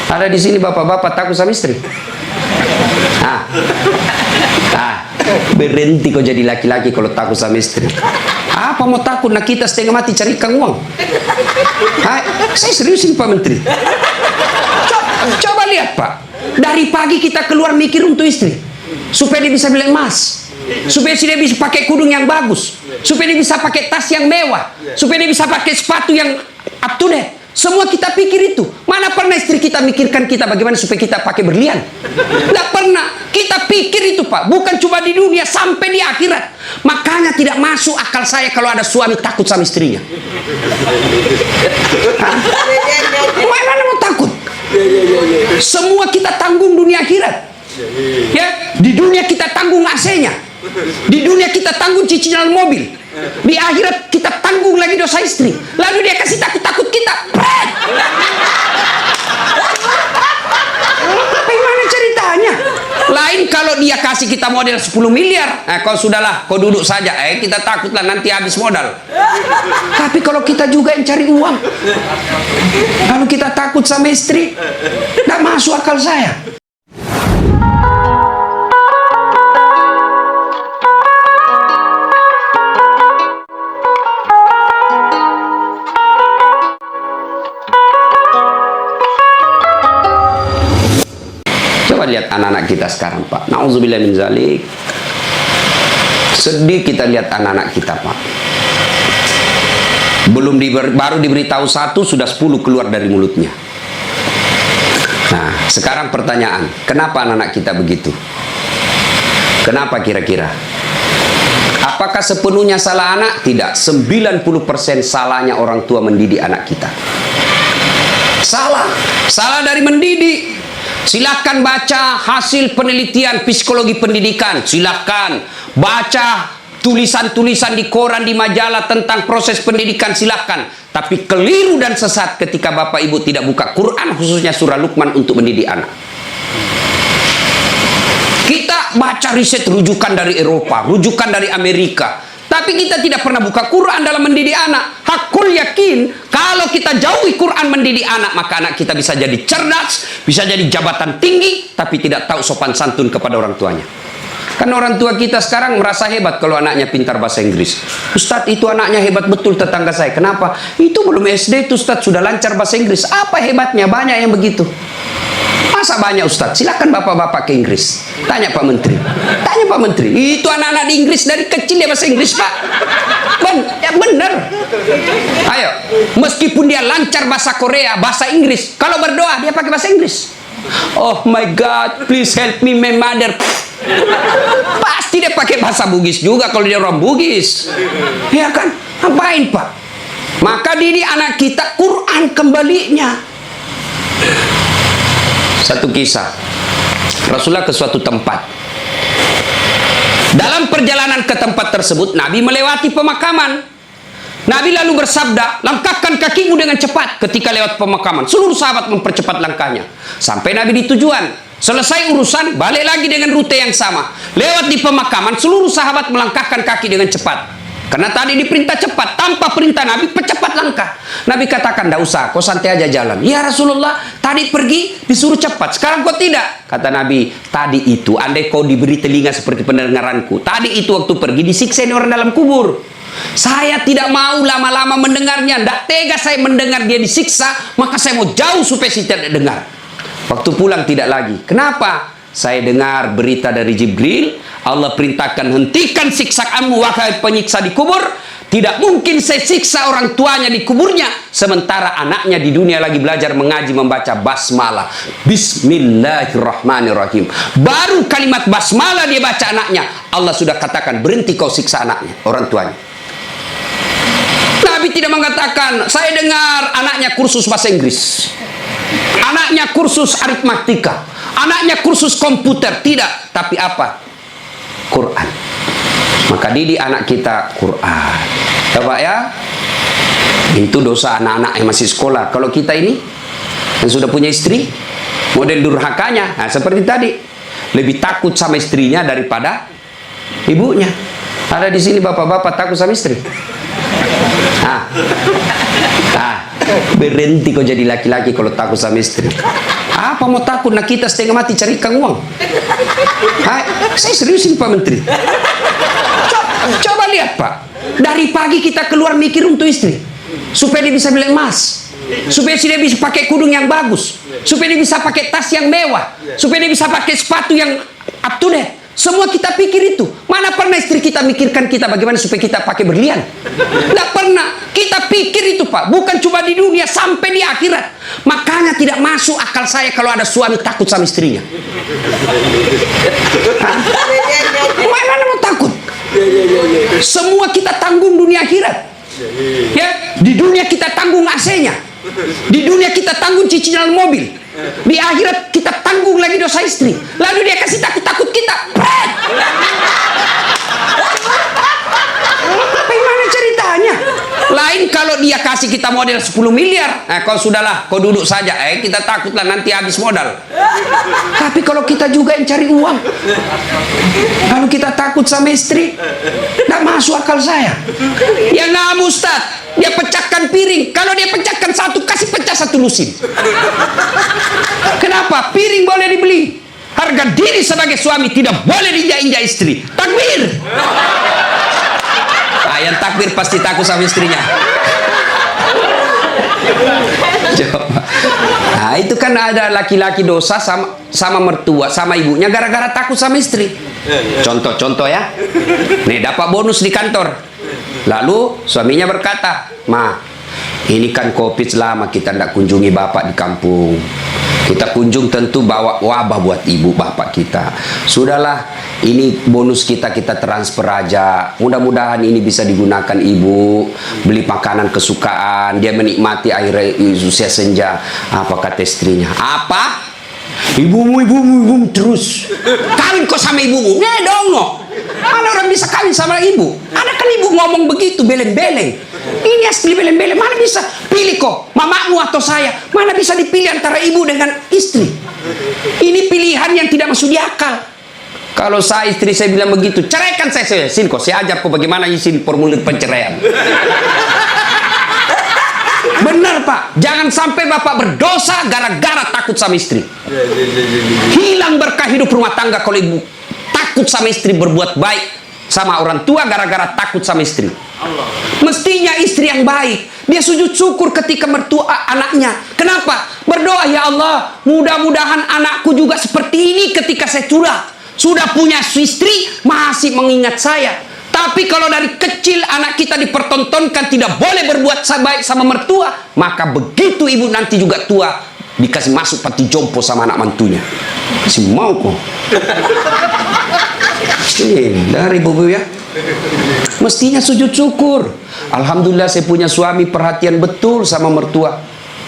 Ada di sini bapak-bapak takut sama istri? Berhenti kau jadi laki-laki kalau takut sama istri. Apa mau takut? Nah kita setengah mati carikan uang. Saya seriusin Pak Menteri. Coba lihat Pak. Dari pagi kita keluar mikir untuk istri, supaya dia bisa beli emas, supaya dia bisa pakai kudung yang bagus, supaya dia bisa pakai tas yang mewah, supaya dia bisa pakai sepatu yang up to date. Semua kita pikir itu. Mana pernah istri kita mikirkan kita bagaimana supaya kita pakai berlian? Tidak pernah. Kita pikir itu Pak. Bukan cuma di dunia, sampai di akhirat. Makanya tidak masuk akal saya kalau ada suami takut sama istrinya. Mana mau takut? Semua kita tanggung dunia akhirat. Ya, di dunia kita tanggung AC-nya. Di dunia kita tanggung cicilan mobil. Di akhirat kita tanggung lagi dosa istri. Lalu dia kasih takut-takut kita. Bagaimana ceritanya? Lain kalau dia kasih kita modal 10 miliar. Kau sudahlah, kau duduk saja. Kita takutlah nanti habis modal. Tapi kalau kita juga yang cari uang, lalu kita takut sama istri, tidak masuk akal saya. Coba lihat anak-anak kita sekarang Pak. Nauzubillah min zalik. Sedih kita lihat anak-anak kita Pak. Baru diberitahu satu, sudah 10 keluar dari mulutnya. Nah, sekarang pertanyaan, kenapa anak-anak kita begitu? Kenapa kira-kira? Apakah sepenuhnya salah anak? Tidak. 90% salahnya orang tua mendidik anak kita. Salah dari mendidik. Silahkan baca hasil penelitian psikologi pendidikan. Silahkan baca tulisan-tulisan di koran, di majalah tentang proses pendidikan. Silahkan. Tapi keliru dan sesat ketika Bapak Ibu tidak buka Quran, khususnya surah Luqman untuk mendidik anak. Kita baca riset rujukan dari Eropa, rujukan dari Amerika. Tapi kita tidak pernah buka Quran dalam mendidik anak. Hakul yakin, kalau kita jauhi Quran mendidik anak, maka anak kita bisa jadi cerdas, bisa jadi jabatan tinggi, tapi tidak tahu sopan santun kepada orang tuanya. Kan orang tua kita sekarang merasa hebat kalau anaknya pintar bahasa Inggris. Ustadz, itu anaknya hebat betul tetangga saya. Kenapa? Itu belum SD itu Ustadz, sudah lancar bahasa Inggris. Apa hebatnya? Banyak yang begitu. Masa banyak Ustadz? Silakan bapak-bapak ke Inggris. Tanya Pak Menteri. Tanya Pak Menteri. Itu anak-anak di Inggris dari kecil dia bahasa Inggris Pak. Bener. Ayo. Meskipun dia lancar bahasa Korea, bahasa Inggris, kalau berdoa dia pakai bahasa Inggris. Oh my God, please help me my mother. Pasti dia pakai bahasa Bugis juga kalau dia orang Bugis. Ya kan? Ngapain Pak? Maka didik anak kita Quran kembalinya. Satu kisah, Rasulullah ke suatu tempat. Dalam perjalanan ke tempat tersebut, Nabi melewati pemakaman. Nabi lalu bersabda, langkahkan kakimu dengan cepat ketika lewat pemakaman. Seluruh sahabat mempercepat langkahnya. Sampai Nabi di tujuan. Selesai urusan, balik lagi dengan rute yang sama. Lewat di pemakaman, seluruh sahabat melangkahkan kaki dengan cepat. Karena tadi diperintah cepat, tanpa perintah Nabi, percepat langkah. Nabi katakan, tidak usah, kau santai aja jalan. Ya Rasulullah, tadi pergi disuruh cepat, sekarang kau tidak. Kata Nabi, tadi itu, andai kau diberi telinga seperti pendengaranku, tadi itu waktu pergi disiksa orang dalam kubur. Saya tidak mau lama-lama mendengarnya, tidak tega saya mendengar dia disiksa, maka saya mau jauh supaya saya tidak dengar. Waktu pulang tidak lagi. Kenapa? Saya dengar berita dari Jibril, Allah perintahkan hentikan siksaanmu wahai penyiksa di kubur. Tidak mungkin saya siksa orang tuanya di kuburnya sementara anaknya di dunia lagi belajar mengaji membaca basmalah. Bismillahirrahmanirrahim. Baru kalimat basmalah dia baca anaknya, Allah sudah katakan berhenti kau siksa anaknya, orang tuanya. Nabi tidak mengatakan, saya dengar anaknya kursus bahasa Inggris, anaknya kursus aritmatika, anaknya kursus komputer. Tidak, tapi apa? Quran. Maka didik anak kita Quran. Coba ya. Itu dosa anak-anak yang masih sekolah. Kalau kita ini yang sudah punya istri, model durhakanya, nah, seperti tadi, lebih takut sama istrinya daripada ibunya. Ada di sini bapak-bapak takut sama istri. Berhenti kau jadi laki-laki kalau takut sama istri. Apa mau takut? Nah kita setengah mati carikan uang. Saya seriusin Pak Menteri. Coba lihat Pak. Dari pagi kita keluar mikir untuk istri. Supaya dia bisa beli emas. Supaya dia bisa pakai kudung yang bagus. Supaya dia bisa pakai tas yang mewah. Supaya dia bisa pakai sepatu yang up to date. Semua kita pikir itu. Mana pernah istri kita mikirkan kita bagaimana supaya kita pakai berlian? Tidak pernah. Kita pikir itu Pak. Bukan cuma di dunia, sampai di akhirat. Makanya tidak masuk akal saya kalau ada suami takut sama istrinya. Mana mau takut? Semua kita tanggung dunia akhirat. Ya, di dunia kita tanggung AC-nya. Di dunia kita tanggung cicilan mobil. Di akhirat kita tanggung lagi dosa istri. Lalu dia kasih takut-takut kita. Bagaimana ceritanya? Lain kalau dia kasih kita modal 10 miliar. Kau sudahlah, kau duduk saja. Kita takutlah nanti habis modal. Tapi kalau kita juga yang cari uang, kalau kita takut sama istri, tidak masuk akal saya. Ya nggak Ustaz. Dia pecahkan piring. Kalau dia pecahkan satu, kasih pecah satu lusin. Kenapa? Piring boleh dibeli. Harga diri sebagai suami tidak boleh diinjak-injak istri. Takbir. Yang takbir pasti takut sama istrinya. Coba. Itu kan ada laki-laki dosa sama mertua, sama ibunya gara-gara takut sama istri. Contoh ya. Nih dapat bonus di kantor. Lalu suaminya berkata, "Ma, ini kan COVID lama kita tidak kunjungi bapak di kampung. Kita kunjung tentu bawa wabah buat ibu bapak kita. Sudahlah, ini bonus kita transfer aja. Mudah-mudahan ini bisa digunakan ibu. Beli makanan kesukaan. Dia menikmati air usia senja." Apa kata istrinya? "Apa? Ibumu terus. Kawin kok sama ibumu?" Nih dong. Mana orang bisa kawin sama ibu? Ada kan ibu ngomong begitu, beleng-beleng. Ini asli beleng-beleng. Mana bisa pilih kok, mamamu atau saya? Mana bisa dipilih antara ibu dengan istri? Ini pilihan yang tidak masuk di akal. Kalau saya istri saya bilang begitu, ceraikan saya. Sini kok, saya ajar kok bagaimana isi formulir penceraian. Benar Pak, jangan sampai bapak berdosa gara-gara takut sama istri. Hilang berkah hidup rumah tangga kalau ibu takut sama istri berbuat baik sama orang tua gara-gara takut sama istri. Mestinya istri yang baik, dia sujud syukur ketika mertua anaknya. Kenapa? Berdoa, "Ya Allah, mudah-mudahan anakku juga seperti ini ketika saya sudah punya istri masih mengingat saya." Tapi kalau dari kecil anak kita dipertontonkan tidak boleh berbuat baik sama mertua, maka begitu ibu nanti juga tua dikasih masuk pati jompo sama anak mantunya. Masih mau kok. Dari ibu ya. Mestinya sujud syukur. Alhamdulillah saya punya suami perhatian betul sama mertua.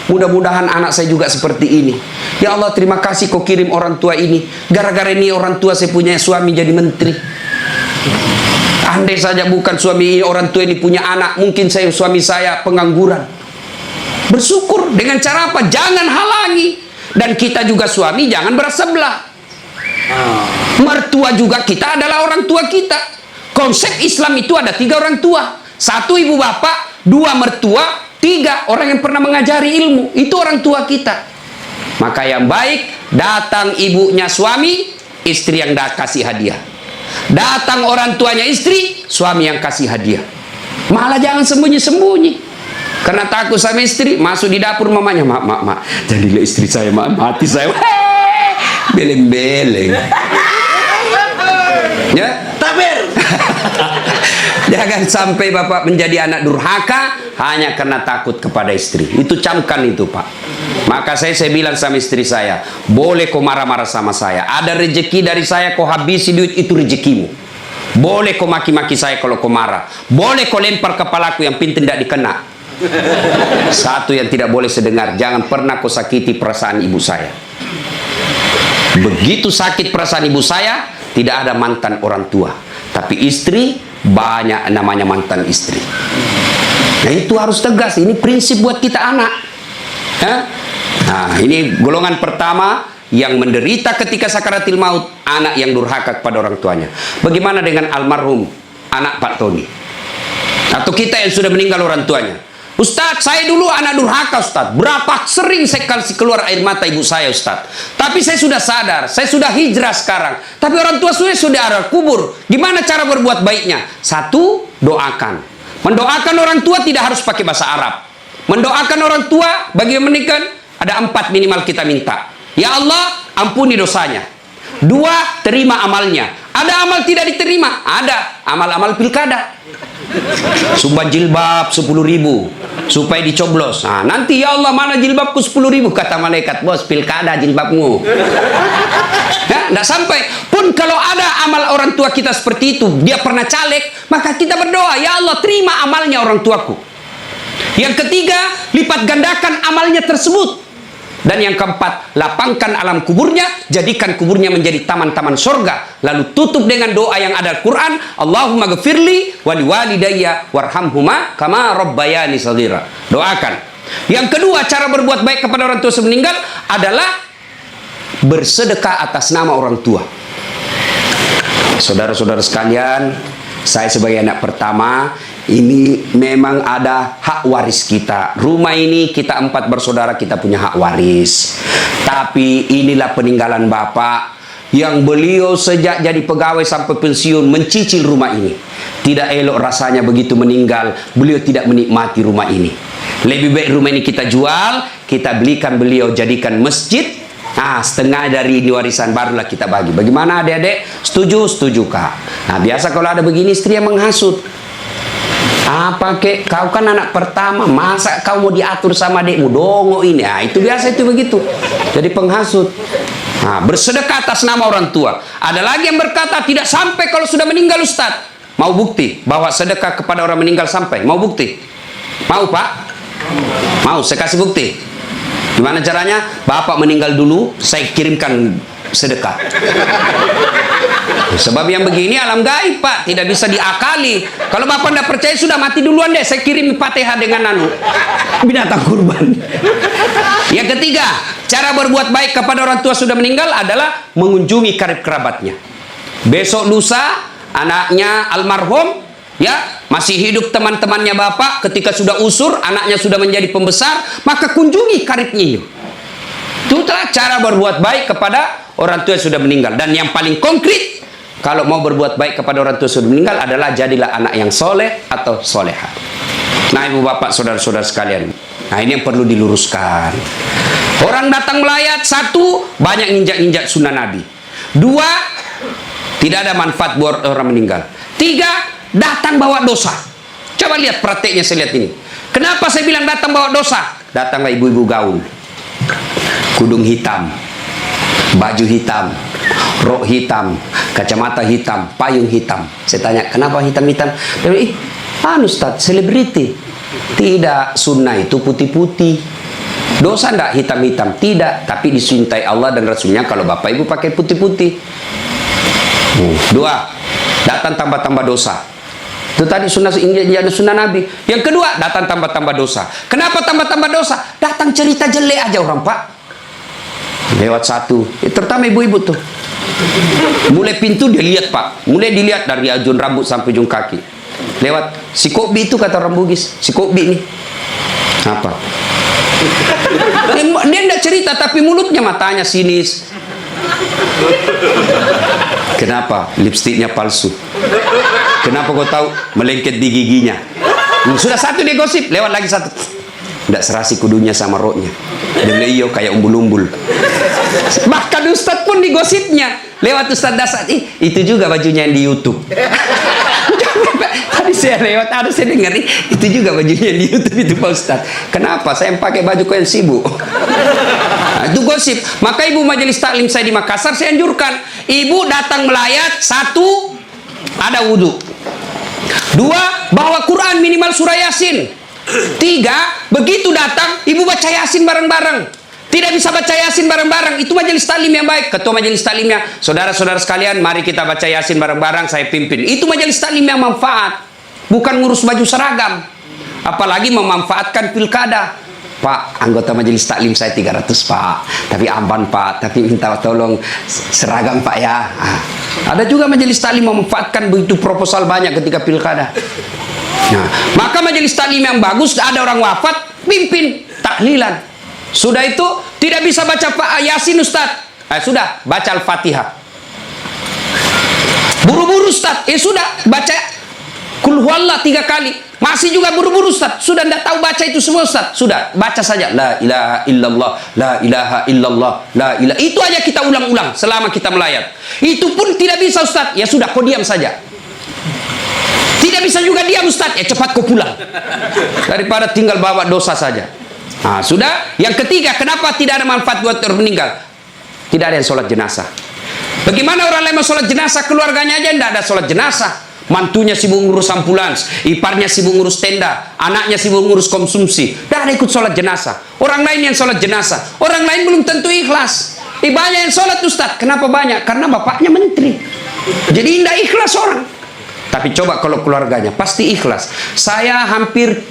Mudah-mudahan anak saya juga seperti ini. Ya Allah, terima kasih kau kirim orang tua ini. Gara-gara ini orang tua saya punya suami jadi menteri. Andai saja bukan suami orang tua ini punya anak, mungkin suami saya pengangguran. Bersyukur dengan cara apa? Jangan halangi. Dan kita juga suami jangan bersebelah. Mertua juga kita adalah orang tua kita. Konsep Islam itu ada 3 orang tua. 1 ibu bapak, 2 mertua, 3 orang yang pernah mengajari ilmu. Itu orang tua kita. Maka yang baik, datang ibunya suami, istri yang kasih hadiah. Datang orang tuanya istri, suami yang kasih hadiah. Malah jangan sembunyi-sembunyi. Karena takut sama istri, masuk di dapur mamanya, "Mak, jadilah istri saya, mati saya." Beleng-beleng. Ya, takbir. Jangan sampai bapak menjadi anak durhaka hanya karena takut kepada istri. Itu camkan itu Pak. Maka saya bilang sama istri saya, boleh kau marah-marah sama saya. Ada rezeki dari saya, kau habisi duit, itu rezekimu. Boleh kau maki-maki saya kalau kau marah. Boleh kau lempar kepalaku, yang penting tidak dikena. Satu yang tidak boleh sedengar, jangan pernah kau sakiti perasaan ibu saya. Begitu sakit perasaan ibu saya, tidak ada mantan orang tua. Tapi istri, banyak namanya mantan istri. Nah itu harus tegas, ini prinsip buat kita anak. Nah ini golongan pertama yang menderita ketika sakaratil maut, anak yang durhaka kepada orang tuanya. Bagaimana dengan almarhum anak Pak Tony? Atau kita yang sudah meninggal orang tuanya? Ustadz, saya dulu anak durhaka Ustadz. Berapa sering saya kasih keluar air mata ibu saya Ustadz. Tapi saya sudah sadar, saya sudah hijrah sekarang. Tapi orang tua saya sudah ada kubur. Gimana cara berbuat baiknya? Satu, doakan. Mendoakan orang tua tidak harus pakai bahasa Arab. Mendoakan orang tua bagi yang menikah ada 4 minimal kita minta. Ya Allah, ampuni dosanya. 2, terima amalnya. Ada amal tidak diterima? Ada. Amal-amal pilkada. Sumbang jilbab 10.000 supaya dicoblos. Nah, nanti ya Allah mana jilbabku 10.000 kata malaikat, bos pilkada jilbabmu. Ya, tidak sampai. Pun kalau ada amal orang tua kita seperti itu, dia pernah caleg, maka kita berdoa, ya Allah terima amalnya orang tuaku. Yang ketiga, lipat gandakan amalnya tersebut. Dan yang keempat, lapangkan alam kuburnya, jadikan kuburnya menjadi taman-taman surga. Lalu tutup dengan doa yang ada Al-Quran, Allahumma ghafirli wali walidayya warhamhuma kama rabbayani shaghira. Doakan. Yang kedua, cara berbuat baik kepada orang tua meninggal adalah bersedekah atas nama orang tua. Saudara-saudara sekalian, saya sebagai anak pertama, ini memang ada hak waris kita. Rumah ini kita 4 bersaudara, kita punya hak waris. Tapi inilah peninggalan Bapak yang beliau sejak jadi pegawai sampai pensiun mencicil rumah ini. Tidak elok rasanya begitu meninggal, beliau tidak menikmati rumah ini. Lebih baik rumah ini kita jual, kita belikan beliau jadikan masjid. Nah, setengah dari ini warisan barulah kita bagi. Bagaimana adik-adik? Setuju? Setuju, Kak. Nah, biasa kalau ada begini istri yang menghasut. Apa kek, kau kan anak pertama, masa kau mau diatur sama adikmu, dongo ini. Nah, itu biasa itu begitu. Jadi penghasut. Nah, bersedekah atas nama orang tua. Ada lagi yang berkata tidak sampai kalau sudah meninggal Ustaz. Mau bukti bahwa sedekah kepada orang meninggal sampai? Mau bukti? Mau Pak? Mau, saya kasih bukti. Gimana caranya? Bapak meninggal dulu, saya kirimkan sedekah. Sebab yang begini alam gaib Pak, tidak bisa diakali. Kalau Bapak tidak percaya sudah mati duluan deh, saya kirim Fatihah dengan binatang kurban. Yang ketiga, cara berbuat baik kepada orang tua sudah meninggal adalah mengunjungi karib kerabatnya. Besok lusa anaknya almarhum ya masih hidup, teman-temannya Bapak ketika sudah usur, anaknya sudah menjadi pembesar, maka kunjungi karibnya. Itulah cara berbuat baik kepada orang tua yang sudah meninggal. Dan yang paling konkret, kalau mau berbuat baik kepada orang tua yang sudah meninggal adalah jadilah anak yang soleh atau soleha. Nah, ibu bapak, saudara-saudara sekalian, nah ini yang perlu diluruskan. Orang datang melayat, 1, banyak injak-injak sunnah Nabi. 2, tidak ada manfaat buat orang meninggal. 3, datang bawa dosa. Coba lihat prakteknya, saya lihat ini. Kenapa saya bilang datang bawa dosa? Datanglah ibu-ibu gaul, kudung hitam, baju hitam, rok hitam, kacamata hitam, payung hitam. Saya tanya, kenapa hitam-hitam? Dia bilang, Ustaz, selebriti. Tidak, sunnah itu putih-putih. Dosa enggak hitam-hitam? Tidak, tapi dicintai Allah dan Rasulnya kalau bapak ibu pakai putih-putih. 2, datang tambah-tambah dosa. Itu tadi sunnah Nabi. Yang kedua, datang tambah-tambah dosa. Kenapa tambah-tambah dosa? Datang cerita jelek aja orang Pak. Lewat 1, terutama ibu-ibu tuh. Mulai pintu dia lihat Pak, mulai dilihat dari ujung rambut sampai ujung kaki. Lewat si Kobi itu kata orang Bugis, si Kobi ini apa? Dia tidak cerita tapi mulutnya, matanya sinis. Kenapa? Lipstiknya palsu. Kenapa kau tahu? Melengket di giginya. Sudah 1 dia gosip, lewat lagi 1. Tidak serasi kudunya sama roknya. Dia bilang, iyo kayak umbul-umbul. Bahkan Ustadz pun digosipnya. Lewat Ustadz Dasar, itu juga bajunya yang di YouTube. Tadi saya lewat, ada saya dengar, itu juga bajunya yang di YouTube itu Pak Ustadz. Kenapa? Saya pakai baju kau yang sibuk. Nah, itu gosip. Maka ibu majelis taklim saya di Makassar, saya anjurkan. Ibu datang melayat, 1, ada wudhu. 2, bawa Quran minimal surah Yasin. 3, begitu datang, ibu baca Yasin bareng-bareng. Tidak bisa baca Yasin bareng-bareng, itu majelis taklim yang baik. Ketua majelis taklimnya, saudara-saudara sekalian, mari kita baca Yasin bareng-bareng, saya pimpin. Itu majelis taklim yang manfaat, bukan ngurus baju seragam. Apalagi memanfaatkan pilkada. Pak, anggota majelis taklim saya 300 Pak, tapi amban Pak, tapi minta tolong seragam Pak ya. Ada juga majelis taklim memanfaatkan begitu proposal banyak ketika pilkada. Nah, maka majelis taklim yang bagus, ada orang wafat, pimpin tahlilan. Sudah itu tidak bisa baca Yasin Ustaz. Sudah baca Al-Fatihah. Buru-buru Ustaz. Sudah baca Kul Huwallah 3 kali. Masih juga buru-buru Ustaz. Sudah tidak tahu baca itu semua Ustaz. Sudah baca saja la ilaha illallah, la ilaha illallah, la ilaha. Itu aja kita ulang-ulang selama kita melayat. Itu pun tidak bisa Ustaz. Ya sudah, kau diam saja. Tidak bisa juga diam Ustaz. Ya cepat kau pulang. Daripada tinggal bawa dosa saja. Nah, sudah. Yang ketiga, kenapa tidak ada manfaat buat orang meninggal? Tidak ada yang sholat jenazah. Bagaimana orang lain mau sholat jenazah, keluarganya aja tidak ada sholat jenazah. Mantunya sibuk ngurus ambulans, iparnya sibuk ngurus tenda, anaknya sibuk ngurus konsumsi. Tidak ada ikut sholat jenazah. Orang lain yang sholat jenazah, orang lain belum tentu ikhlas. Banyak yang sholat Ustaz. Kenapa banyak? Karena bapaknya menteri. Jadi tidak ikhlas orang. Tapi coba kalau keluarganya pasti ikhlas. Saya hampir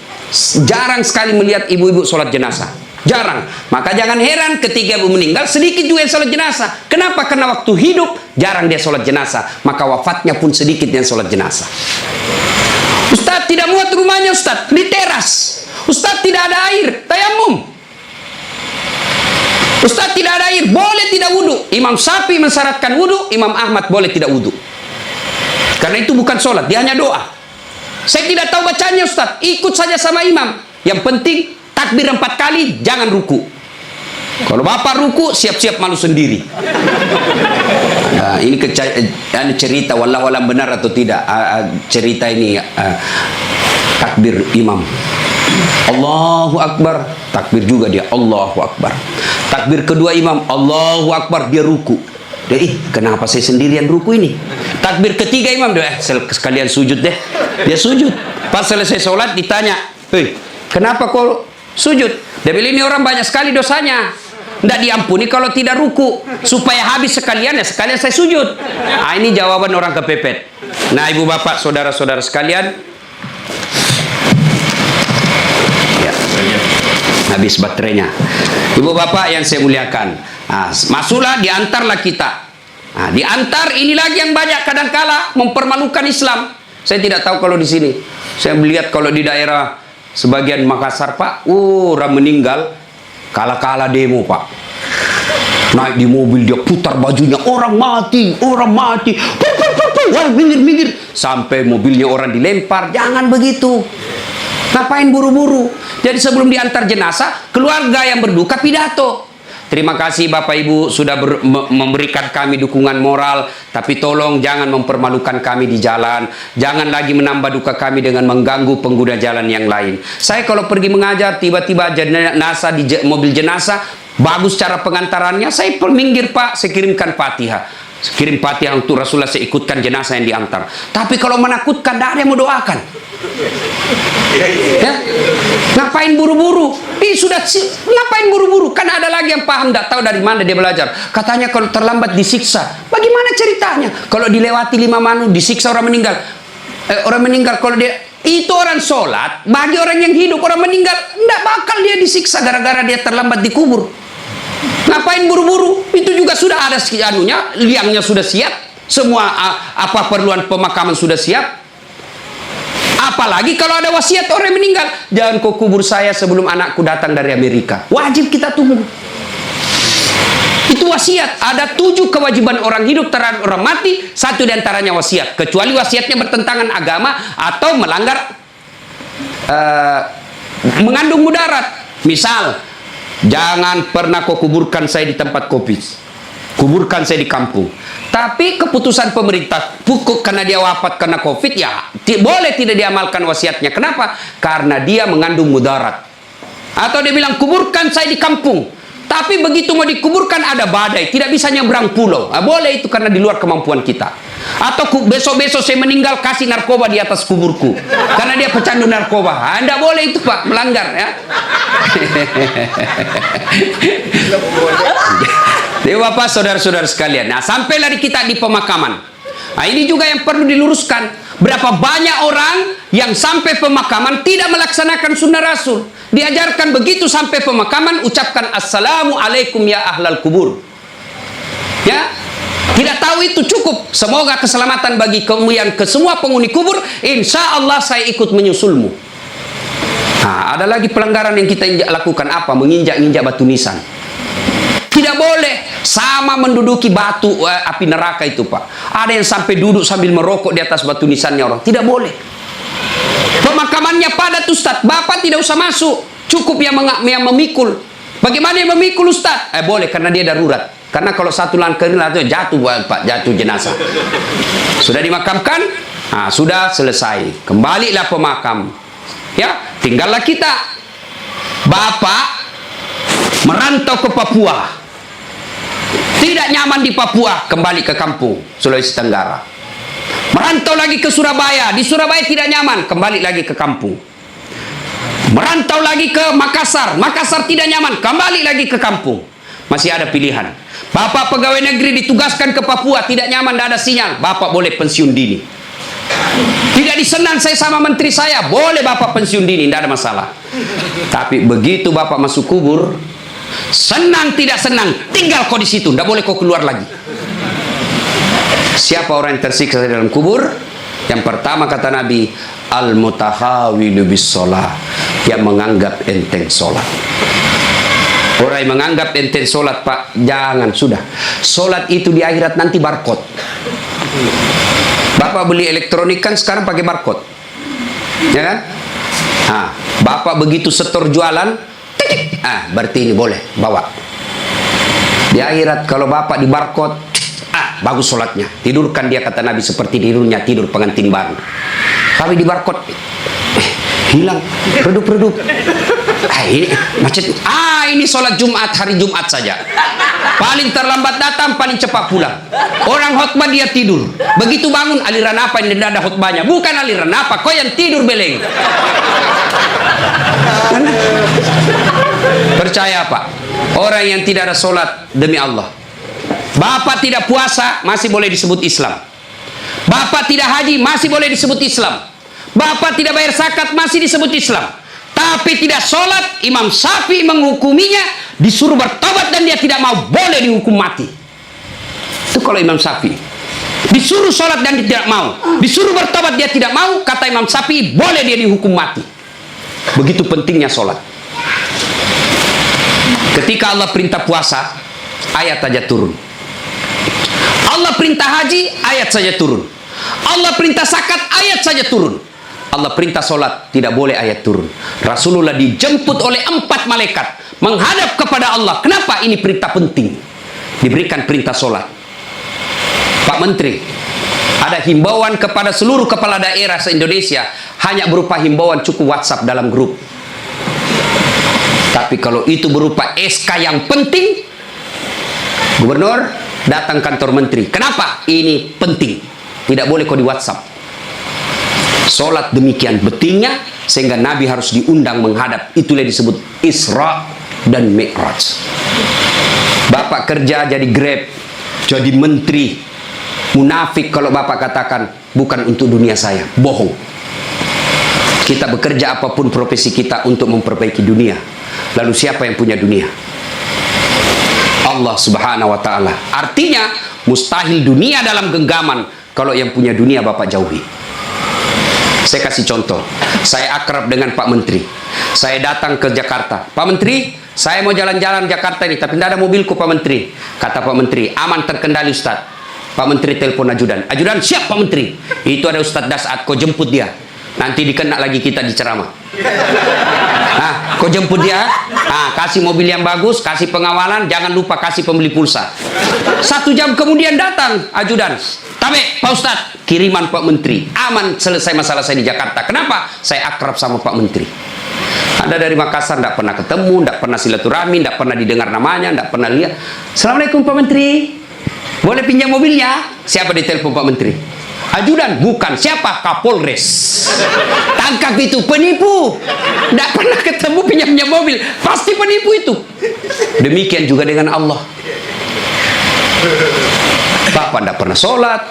jarang sekali melihat ibu-ibu sholat jenazah. Jarang. Maka jangan heran ketika ibu meninggal sedikit juga yang sholat jenazah. Kenapa? Karena waktu hidup jarang dia sholat jenazah. Maka wafatnya pun sedikit yang sholat jenazah. Ustaz tidak muat rumahnya Ustaz, di teras. Ustaz tidak ada air, tayamum. Ustaz tidak ada air, boleh tidak wudhu. Imam Syafi'i mensyaratkan wudhu, Imam Ahmad boleh tidak wudhu. Karena itu bukan sholat, dia hanya doa. Saya tidak tahu bacanya Ustaz, ikut saja sama imam. Yang penting takbir 4 kali, jangan ruku. Kalau bapak ruku, siap-siap malu sendiri. Nah, ini cerita, wallahualam benar atau tidak cerita ini. Takbir imam, Allahu Akbar, takbir juga dia, Allahu Akbar. Takbir kedua imam, Allahu Akbar, dia ruku. Dia, kenapa saya sendirian ruku ini? Takbir ketiga imam, dia sekalian sujud deh. Dia sujud. Pas selesai sholat ditanya, kenapa kau sujud? Dia bilang ini orang banyak sekali dosanya, tidak diampuni kalau tidak ruku. Supaya habis sekalian, ya sekalian saya sujud. Ini jawaban orang kepepet. Nah ibu bapak, saudara-saudara sekalian, ya, habis baterainya. Ibu bapak yang saya muliakan, masuklah, diantarlah kita. Diantar ini lagi yang banyak kadangkala mempermalukan Islam. Saya tidak tahu kalau di sini. Saya melihat kalau di daerah sebagian Makassar Pak, orang meninggal kala-kala demo Pak. Naik di mobil dia putar bajunya, orang mati, orang mati. Wah, minggir. Sampai mobilnya orang dilempar. Jangan begitu. Ngapain buru-buru? Jadi sebelum diantar jenazah, keluarga yang berduka pidato. Terima kasih Bapak Ibu sudah memberikan kami dukungan moral, tapi tolong jangan mempermalukan kami di jalan. Jangan lagi menambah duka kami dengan mengganggu pengguna jalan yang lain. Saya kalau pergi mengajar, tiba-tiba jenazah di mobil jenazah, bagus cara pengantarannya, saya minggir Pak, saya kirimkan Fatihah. Kirim Fatihah untuk Rasulullah, saya ikutkan jenazah yang diantar. Tapi kalau menakutkan, tidak ada yang mau doakan. Ya? Ngapain buru-buru? Ngapain buru-buru? Kan ada lagi yang paham, tidak tahu dari mana dia belajar. Katanya kalau terlambat disiksa. Bagaimana ceritanya? Kalau dilewati 5 manu disiksa orang meninggal. Orang meninggal kalau dia itu orang sholat, bagi orang yang hidup, orang meninggal tidak bakal dia disiksa gara-gara dia terlambat dikubur. Ngapain buru-buru? Itu juga sudah ada anunya, liangnya sudah siap, semua apa perluan pemakaman sudah siap. Apalagi kalau ada wasiat orang yang meninggal, jangan kau kubur saya sebelum anakku datang dari Amerika. Wajib kita tunggu. Itu wasiat. Ada 7 kewajiban orang hidup terhadap orang mati, 1 diantaranya wasiat. Kecuali wasiatnya bertentangan agama atau melanggar mengandung mudarat. Misal, jangan pernah kau kuburkan saya di tempat kopi, kuburkan saya di kampung. Tapi keputusan pemerintah pukul karena dia wafat karena COVID, ya boleh tidak diamalkan wasiatnya. Kenapa? Karena dia mengandung mudarat. Atau dia bilang kuburkan saya di kampung, tapi begitu mau dikuburkan ada badai, tidak bisa nyebrang pulau. Boleh itu karena di luar kemampuan kita. Atau besok-besok saya meninggal, kasih narkoba di atas kuburku karena dia pecandu narkoba. Anda boleh itu Pak, melanggar ya. Jadi Bapak, saudara-saudara sekalian, nah sampailah kita di pemakaman. Nah ini juga yang perlu diluruskan. Berapa banyak orang yang sampai pemakaman tidak melaksanakan sunnah Rasul. Diajarkan begitu sampai pemakaman, ucapkan assalamualaikum ya ahlal kubur. Ya, Tidak tahu itu cukup. Semoga keselamatan bagi kamu yang ke semua penghuni kubur. Insya Allah saya ikut menyusulmu. Nah, ada lagi pelanggaran yang kita lakukan apa? Menginjak-injak batu nisan. Tidak boleh sama menduduki batu api neraka itu, Pak. Ada yang sampai duduk sambil merokok di atas batu nisannya orang. Tidak boleh. Pemakamannya padat, Ustaz. Bapak tidak usah masuk. Cukup yang memikul. Bagaimana yang memikul, Ustaz? Boleh, karena dia darurat. Karena kalau satu langkah jatuh, Pak, jatuh jenazah. Sudah dimakamkan, sudah selesai. Kembalilah pemakam. Ya, tinggallah kita. Bapak merantau ke Papua. Tidak nyaman di Papua, kembali ke kampung, Sulawesi Tenggara. Merantau lagi ke Surabaya. Di Surabaya tidak nyaman, kembali lagi ke kampung. Merantau lagi ke Makassar. Makassar tidak nyaman, kembali lagi ke kampung. Masih ada pilihan. Bapak pegawai negeri ditugaskan ke Papua, tidak nyaman, tidak ada sinyal. Bapak boleh pensiun dini. Tidak disenang saya sama menteri saya, boleh Bapak pensiun dini, tidak ada masalah. Tapi begitu Bapak masuk kubur, senang tidak senang, tinggal kau di situ, tidak boleh kau keluar lagi. Siapa orang yang tersiksa di dalam kubur? Yang pertama kata Nabi, al-mutahawilu bis sholat, yang menganggap enteng sholat. Orang yang menganggap enteng sholat, Pak, jangan, sudah. Sholat itu di akhirat nanti barcode. Bapak beli elektronik kan sekarang pakai barcode, ya kan? Bapak begitu setor jualan, berarti ini boleh bawa. Di akhirat kalau Bapak di barcode, bagus sholatnya, tidurkan dia kata Nabi seperti tidurnya tidur pengantin baru. Tapi di barcode, hilang, redup-redup. Ini macet. Ini sholat Jumat, hari Jumat saja. Paling terlambat datang, paling cepat pulang. Orang khutbah dia tidur. Begitu bangun, aliran apa yang tidak ada khutbahnya? Bukan aliran apa, kau yang tidur beleng. Percaya Pak, orang yang tidak ada sholat demi Allah. Bapak tidak puasa, masih boleh disebut Islam. Bapak tidak haji, masih boleh disebut Islam. Bapak tidak bayar zakat, masih disebut Islam. Tapi tidak sholat, Imam Syafi'i menghukuminya, disuruh bertobat dan dia tidak mau, boleh dihukum mati. Itu kalau Imam Syafi'i. Disuruh sholat dan dia tidak mau, disuruh bertobat dia tidak mau, kata Imam Syafi'i, boleh dia dihukum mati. Begitu pentingnya sholat. Ketika Allah perintah puasa, ayat saja turun. Allah perintah haji, ayat saja turun. Allah perintah zakat, ayat saja turun. Allah perintah sholat, tidak boleh ayat turun. Rasulullah dijemput oleh 4 malaikat menghadap kepada Allah. Kenapa? Ini perintah penting. Diberikan perintah sholat. Pak Menteri, ada himbauan kepada seluruh kepala daerah se-Indonesia, hanya berupa himbauan cukup WhatsApp dalam grup. Tapi kalau itu berupa SK yang penting, Gubernur datang kantor Menteri. Kenapa? Ini penting. Tidak boleh kau di WhatsApp. Sholat demikian pentingnya sehingga Nabi harus diundang menghadap. Itulah disebut Isra dan Mi'raj. Bapak kerja jadi Grab, jadi menteri, munafik kalau Bapak katakan bukan untuk dunia saya, bohong. Kita bekerja apapun profesi kita untuk memperbaiki dunia. Lalu siapa yang punya dunia? Allah Subhanahu wa ta'ala. Artinya mustahil dunia dalam genggaman kalau yang punya dunia Bapak jauhi. Saya kasih contoh. Saya akrab dengan Pak Menteri. Saya datang ke Jakarta. Pak Menteri, saya mau jalan-jalan Jakarta ini, tapi tidak ada mobilku Pak Menteri. Kata Pak Menteri, aman terkendali Ustaz. Pak Menteri telepon ajudan. Ajudan, siap Pak Menteri. Itu ada Ustaz Dasat, kau jemput dia. Nanti dikena lagi kita di ceramah. Kau jemput dia. Kasih mobil yang bagus, kasih pengawalan, jangan lupa kasih pembeli pulsa. 1 jam kemudian datang ajudan. Tapi Pak Ustadz, kiriman Pak Menteri, aman, selesai masalah saya di Jakarta. Kenapa? Saya akrab sama Pak Menteri. Ada dari Makassar, tidak pernah ketemu, tidak pernah silaturahmi, tidak pernah didengar namanya, tidak pernah lihat. Assalamualaikum Pak Menteri, boleh pinjam mobilnya? Siapa ditelepon Pak Menteri? Ajudan, bukan. Siapa? Kapolres. Tangkap itu, penipu. Tidak pernah ketemu pinjamnya mobil, pasti penipu itu. Demikian juga dengan Allah. Bapak tidak pernah sholat,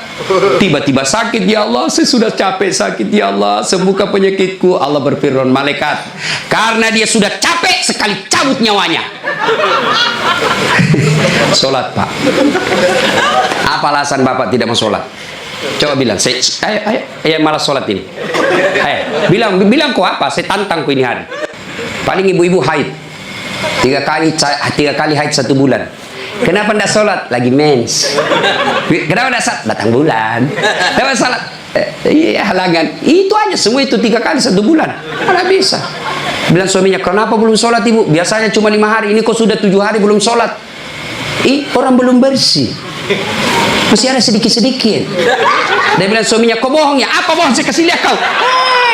tiba-tiba sakit, ya Allah, saya sudah capek sakit, ya Allah, sembuhkan penyakitku. Allah berfirman, malaikat, karena dia sudah capek sekali cabut nyawanya. Sholat Pak. Apa alasan Bapak tidak mau sholat? Coba bilang. Ayo malas sholat ini. Ayo, bilang kok apa? Saya tantang kok ini hari. Paling ibu-ibu haid. 3 kali haid 1 bulan. Kenapa tidak sholat? Lagi mens. Kenapa tidak sholat? Datang bulan. Kenapa sholat? Iya, halangan. Itu aja, semua itu 3 kali 1 bulan. Mana bisa? Bilang suaminya, kenapa belum sholat ibu? Biasanya cuma 5 hari, ini kok sudah 7 hari belum sholat. Orang belum bersih. Masih ada sedikit-sedikit. Dia bilang suaminya, kok bohong ya? Apa bohong? Saya kasih lihat kau.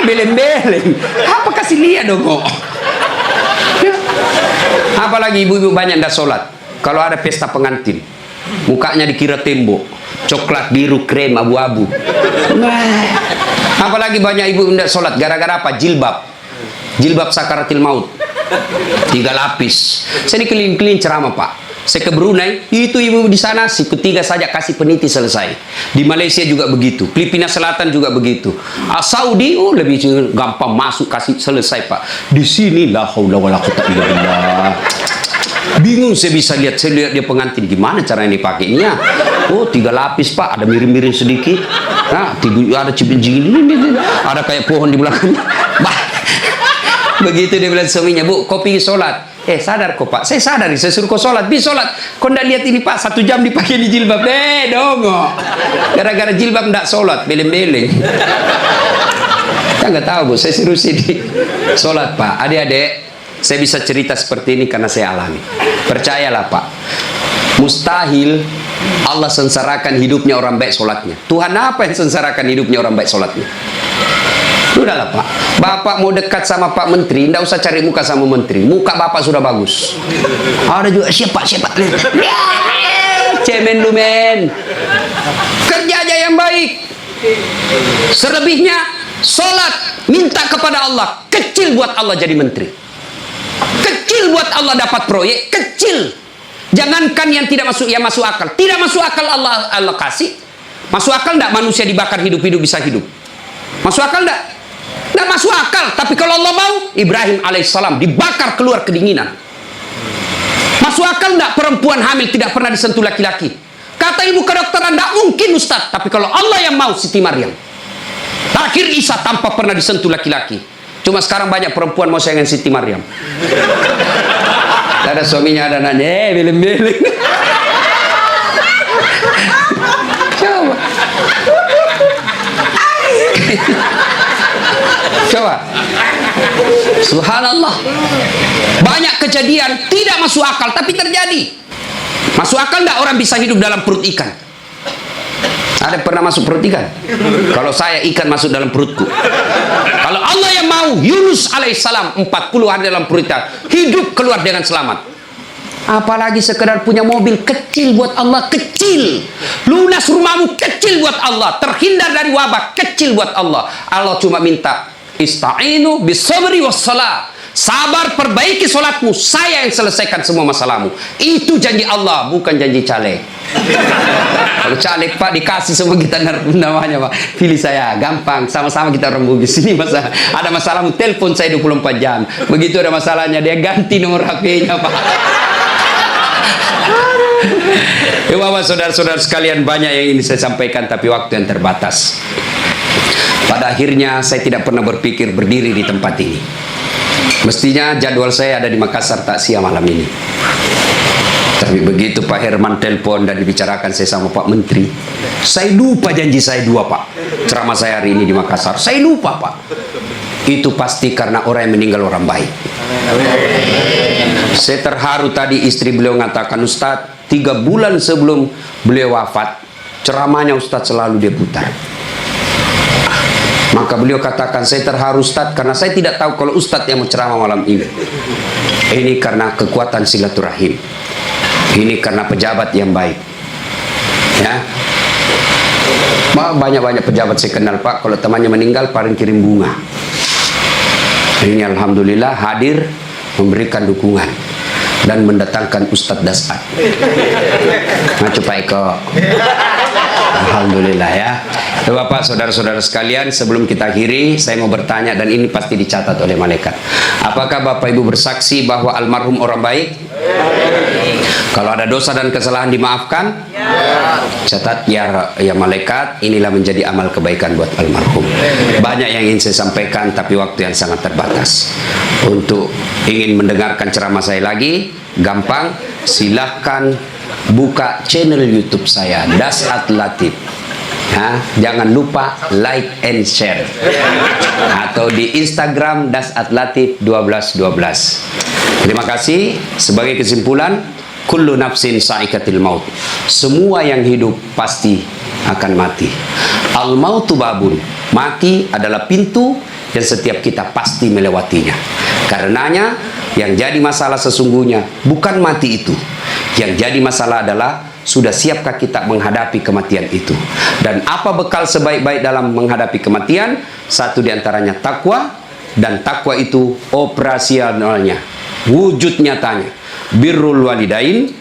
Beleng-beleng. Apa kasih lihat dong kok? Apalagi ibu-ibu banyak tidak sholat. Kalau ada pesta pengantin, mukanya dikira tembok, coklat, biru, krem, abu-abu. Apalagi banyak ibu tidak sholat gara-gara apa? Jilbab sakaratil maut 3 lapis. Saya ini keliling-keliling ceramah Pak. Saya ke Brunei, itu ibu di sana siku 3 saja kasih peniti selesai. Di Malaysia juga begitu, Filipina Selatan juga begitu. Saudi lebih gampang masuk kasih selesai Pak. Di sini la haula wala quwwata illa billah. Bingung saya lihat dia pengantin gimana cara ini pakainya. 3 lapis Pak, ada miring-miring sedikit. Nah, ada cipin-cipin ini, ada kayak pohon di belakang. Begitu dia bilang suaminya, Bu, kau pergi sholat. Sadar kok Pak, saya sadar, saya suruh kau sholat, pergi sholat. Kau ndak lihat ini Pak, 1 jam dipakai di jilbab. Dongo. Gara-gara jilbab ndak sholat, beleng-beleng. Kita nggak tahu Bu, saya suruh sini sholat Pak. Adik-adik, saya bisa cerita seperti ini karena saya alami. Percayalah Pak, mustahil Allah sengsarakan hidupnya orang baik sholatnya. Tuhan apa yang sengsarakan hidupnya orang baik sholatnya? Udahlah Pak, Bapak mau dekat sama Pak Menteri, tidak usah cari muka sama Menteri. Muka Bapak sudah bagus. Ada juga siapa? Cemen lu men. Kerja aja yang baik. Selebihnya sholat, minta kepada Allah. Kecil buat Allah jadi menteri. Kecil buat Allah dapat proyek, kecil. Jangankan yang tidak masuk, yang masuk akal. Tidak masuk akal Allah kasih. Masuk akal enggak manusia dibakar hidup-hidup bisa hidup? Masuk akal enggak? Enggak masuk akal. Tapi kalau Allah mau, Ibrahim alaihissalam dibakar keluar kedinginan. Masuk akal enggak perempuan hamil tidak pernah disentuh laki-laki? Kata ibu kedokteran, enggak mungkin Ustaz. Tapi kalau Allah yang mau, Siti Maryam. Lahir Isa tanpa pernah disentuh laki-laki. Cuma sekarang banyak perempuan mau sayangan Siti Maryam. Ada suaminya, ada anaknya, beleng-beleng. Coba. Coba. Subhanallah. Banyak kejadian tidak masuk akal tapi terjadi. Masuk akal enggak orang bisa hidup dalam perut ikan? Ada pernah masuk perut ikan? Kalau saya, ikan masuk dalam perutku. Kalau Allah yang mau, Yunus alaihissalam 40 hari dalam perut ikan, hidup keluar dengan selamat. Apalagi sekedar punya mobil kecil buat Allah, kecil. Lunas rumahmu kecil buat Allah. Terhindar dari wabah kecil buat Allah. Allah cuma minta ista'inu bisabri wassalah. Sabar, perbaiki sholatmu, saya yang selesaikan semua masalahmu. Itu janji Allah, bukan janji caleg. Kalau caleg Pak dikasih semua kita namanya Pak, pilih saya, gampang, sama-sama kita orang Bugis. Ini masalah, ada masalahmu telepon saya 24 jam. Begitu ada masalahnya dia ganti nomor HP-nya Pak. Ya Bapak, saudara-saudara sekalian, banyak yang ingin saya sampaikan tapi waktu yang terbatas. Pada akhirnya saya tidak pernah berpikir berdiri di tempat ini. Mestinya jadwal saya ada di Makassar takziah malam ini. Tapi begitu Pak Herman telepon dan dibicarakan saya sama Pak Menteri, saya lupa janji saya 2 Pak. Ceramah saya hari ini di Makassar, saya lupa Pak. Itu pasti karena orang yang meninggal orang baik. Saya terharu tadi istri beliau mengatakan, Ustadz, 3 bulan sebelum beliau wafat, ceramahnya Ustadz selalu dia putar. Maka beliau katakan, saya terharu Ustadz karena saya tidak tahu kalau Ustadz yang mau ceramah malam ini. Ini karena kekuatan silaturahim. Ini karena pejabat yang baik. Ya. Banyak-banyak pejabat saya kenal Pak, kalau temannya meninggal paling kirim bunga. Ini alhamdulillah hadir memberikan dukungan dan mendatangkan Ustadz Dasat. Nah, Pak Eko. Alhamdulillah ya. Bapak, saudara-saudara sekalian, sebelum kita akhiri, saya mau bertanya dan ini pasti dicatat oleh malaikat. Apakah Bapak Ibu bersaksi bahwa almarhum orang baik? Kalau ada dosa dan kesalahan dimaafkan, catat ya malaikat, inilah menjadi amal kebaikan buat almarhum. Banyak yang ingin saya sampaikan, tapi waktu yang sangat terbatas. Untuk ingin mendengarkan ceramah saya lagi, gampang, silahkan buka channel YouTube saya, Dasat Latif. Jangan lupa like and share, atau di Instagram Dasat Latif 1212. Terima kasih. Sebagai kesimpulan, kullu nafsin sa'ikatil maut. Semua yang hidup pasti akan mati. Al mautu babun. Mati adalah pintu yang setiap kita pasti melewatinya. Karenanya yang jadi masalah sesungguhnya bukan mati itu. Yang jadi masalah adalah sudah siapkah kita menghadapi kematian itu. Dan apa bekal sebaik-baik dalam menghadapi kematian? Satu diantaranya takwa. Dan takwa itu operasionalnya, wujud nyatanya, birrul walidain,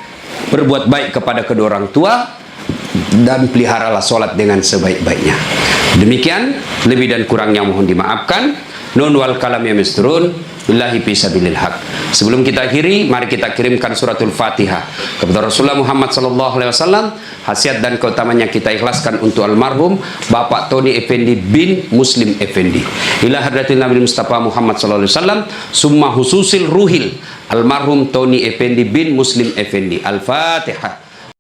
berbuat baik kepada kedua orang tua, dan peliharalah sholat dengan sebaik-baiknya. Demikian, lebih dan kurangnya mohon dimaafkan. Nun wal kalam ya misturun, billahi fisabilil haq. Sebelum kita akhiri, mari kita kirimkan suratul Fatihah kepada Rasulullah Muhammad SAW. Khasiat dan keutamanya kita ikhlaskan untuk almarhum Bapak Tony Effendi bin Muslim Effendi. Ila hadratin Nabi Mustafa Muhammad SAW. Summa hususil ruhil almarhum Tony Effendi bin Muslim Effendi. Al-Fatihah.